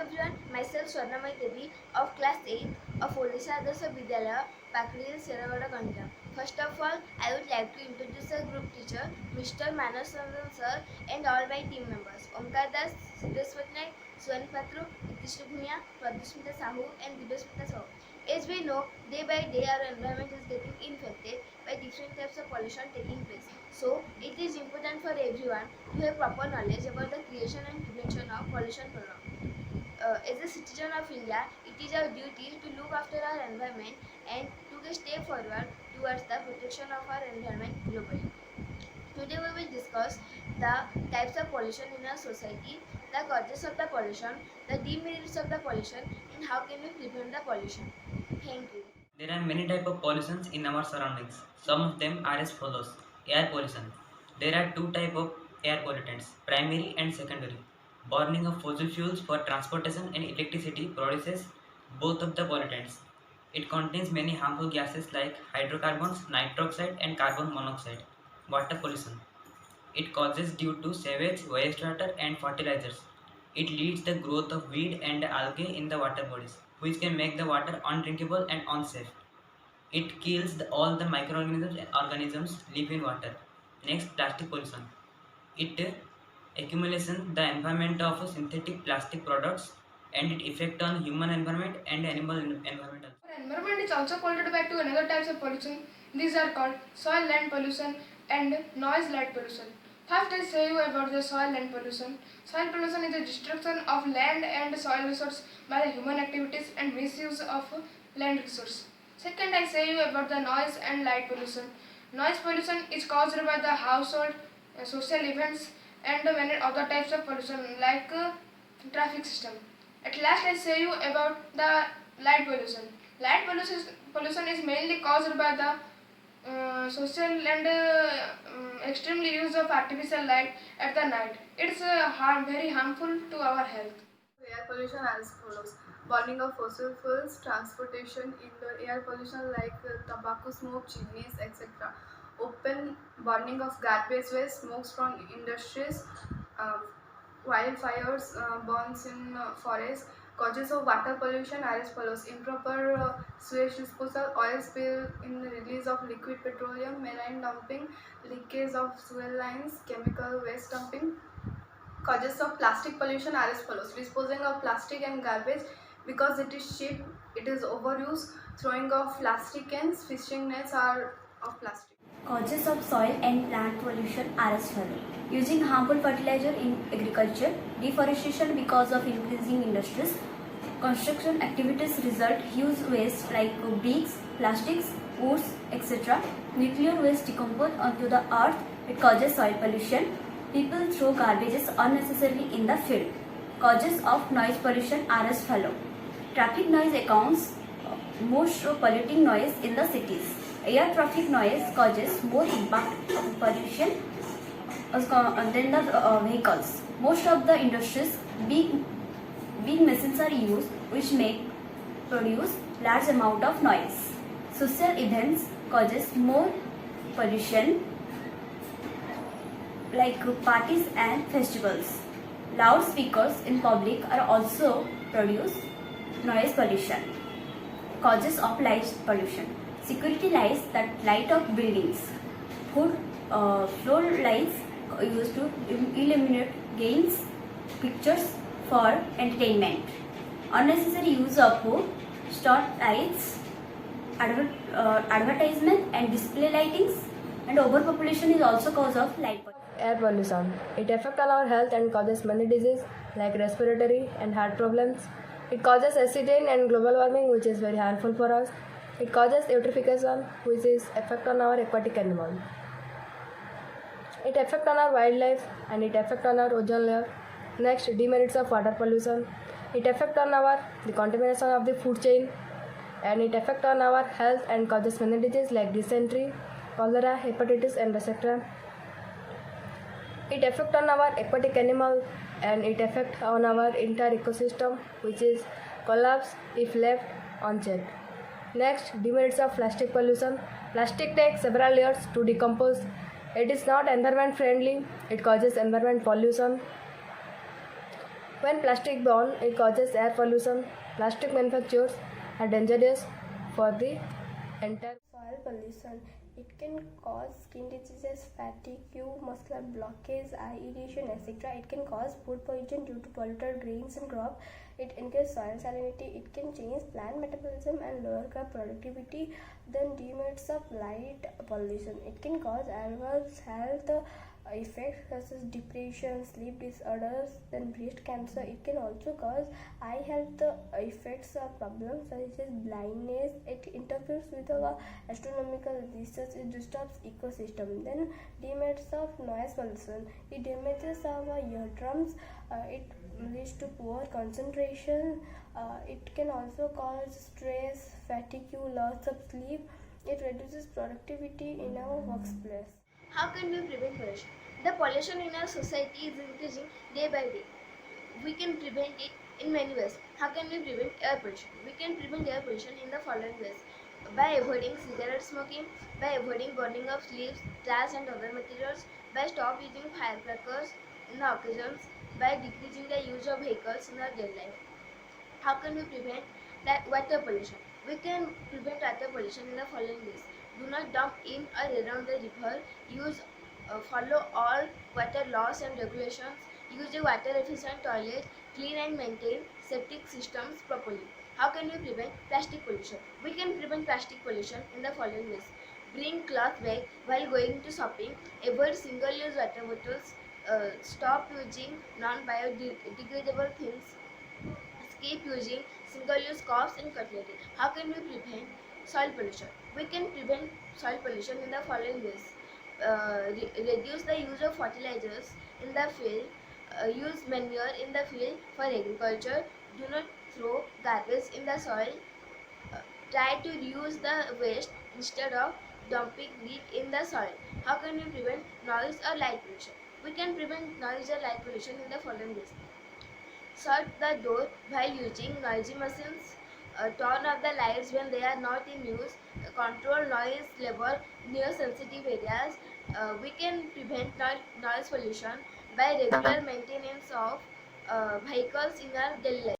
everyone, myself Swarnamay Devi of class 8 of Odisha Adarsh Vidyalaya, Pakri, Seragada, Ganja. First of all, I would like to introduce our group teacher, Mr. Manas Ranjan sir, and all my team members, Omkar Das, Siddheswat Naik, Swan Patru, Nitish Bhunia, Pradyusmita Sahu, and Divyasmita Sahu. As we know, day by day our environment is getting infected by different types of pollution taking place. So, it is important for everyone to have proper knowledge about the creation and prevention of pollution problem. As a citizen of India, it is our duty to look after our environment and to a step forward towards the protection of our environment globally. Today we will discuss the types of pollution in our society, the causes of the pollution, the demerits of the pollution, and how can we prevent the pollution. Thank you. There are many types of pollutions in our surroundings. Some of them are as follows. Air pollution. There are two types of air pollutants, primary and secondary. Burning of fossil fuels for transportation and electricity produces both of the pollutants. It contains many harmful gases like hydrocarbons, nitrous oxide and carbon monoxide. Water pollution. It causes due to sewage, wastewater and fertilizers. It leads the growth of weed and algae in the water bodies, which can make the water undrinkable and unsafe. It kills all the microorganisms and organisms live in water. Next, plastic pollution. It accumulation the environment of synthetic plastic products and it effect on human environment and animal environment. Our environment is also called by two another types of pollution. These are called soil land pollution and noise light pollution. First I say you about the soil land pollution. Soil pollution is the destruction of land and soil resource by the human activities and misuse of land resource. Second I say you about the noise and light pollution. Noise pollution is caused by the household, social events and many other types of pollution like traffic system. At last I say you about the light pollution. Light pollution is mainly caused by the social and extremely use of artificial light at the night. It's very harmful to our health. Air pollution as follows: burning of fossil fuels, transportation, indoor air pollution like tobacco smoke, chimneys, etc. Open burning of garbage waste, smokes from industries, uh, wildfires, burns in forests. Causes of water pollution are as follows: improper sewage disposal, oil spill in the release of liquid petroleum, marine dumping, leakage of fuel lines, chemical waste dumping. Causes of plastic pollution are as follows: disposing of plastic and garbage because it is cheap, it is overuse, throwing of plastic cans, fishing nets are of plastic. Causes of soil and plant pollution are as follows: using harmful fertilizer in agriculture, deforestation because of increasing industries, construction activities result huge waste like bricks, plastics, woods, etc. Nuclear waste decompose onto the earth, it causes soil pollution. People throw garbages unnecessarily in the field. Causes of noise pollution are as follows: traffic noise accounts most polluting noise in the cities. Air traffic noise causes more impact pollution than the vehicles. Most of the industries, big machines are used which produce large amount of noise. Social events causes more pollution like parties and festivals. Loudspeakers in public are also produce noise pollution. Causes of light pollution: security lights that light up buildings, floor lights used to illuminate games, pictures for entertainment, unnecessary use of street lights, advertisement and display lightings, and overpopulation is also cause of light pollution. Air pollution. It affects on our health and causes many diseases like respiratory and heart problems. It causes accident and global warming, which is very harmful for us. It causes eutrophication, which is effect on our aquatic animals. It affects on our wildlife and it affects on our ozone layer. Next, demerits of water pollution. It affects on the contamination of the food chain and it affects on our health and causes many diseases like dysentery, cholera, hepatitis and etc. It affects on our aquatic animal and it affects on our entire ecosystem, which is collapse if left unchecked. Next, demerits of plastic pollution. Plastic takes several years to decompose. It is not environment friendly. It causes environment pollution. When plastic burn, it causes air pollution. Plastic manufacturers are dangerous for the entire Soil pollution. It can cause skin diseases, fatigue, muscular blockage, eye irritation, etc. It can cause food poison due to polluted grains and crop. It increases soil salinity. It can change plant metabolism and lower crop productivity. Then demerits of light pollution. It can cause adverse health effects such as depression, sleep disorders, then breast cancer. It can also cause eye health effects or problems such as blindness. It interferes with our astronomical research. It disturbs ecosystem. Then demerits of noise pollution. It damages our eardrums. It leads to poor concentration. It can also cause stress, fatigue, loss of sleep. It reduces productivity in our workplace. How can we prevent pollution? The pollution in our society is increasing day by day. We can prevent it in many ways. How can we prevent air pollution? We can prevent air pollution in the following ways. By avoiding cigarette smoking, by avoiding burning of leaves, trash and other materials, by stop using firecrackers in the occasions, by decreasing the use of vehicles in our daily life. How can we prevent that water pollution? We can prevent water pollution in the following ways. Do not dump in or around the river. Follow all water laws and regulations. Use a water efficient toilet. Clean and maintain septic systems properly. How can we prevent plastic pollution? We can prevent plastic pollution in the following ways. Bring cloth bag while going to shopping. Avoid single-use water bottles. Stop using non-biodegradable things. Keep using single-use cups and cutlery. How can we prevent soil pollution? We can prevent soil pollution in the following ways. Reduce the use of fertilizers in the field. Use manure in the field for agriculture. Do not throw garbage in the soil. Try to reuse the waste instead of dumping it in the soil. How can we prevent noise or light pollution? We can prevent noise or light pollution in the following ways. Shut the door while using noisy machines. Turn off the lights when they are not in use. Control noise level near sensitive areas. We can prevent noise pollution by regular maintenance of vehicles in our daily life.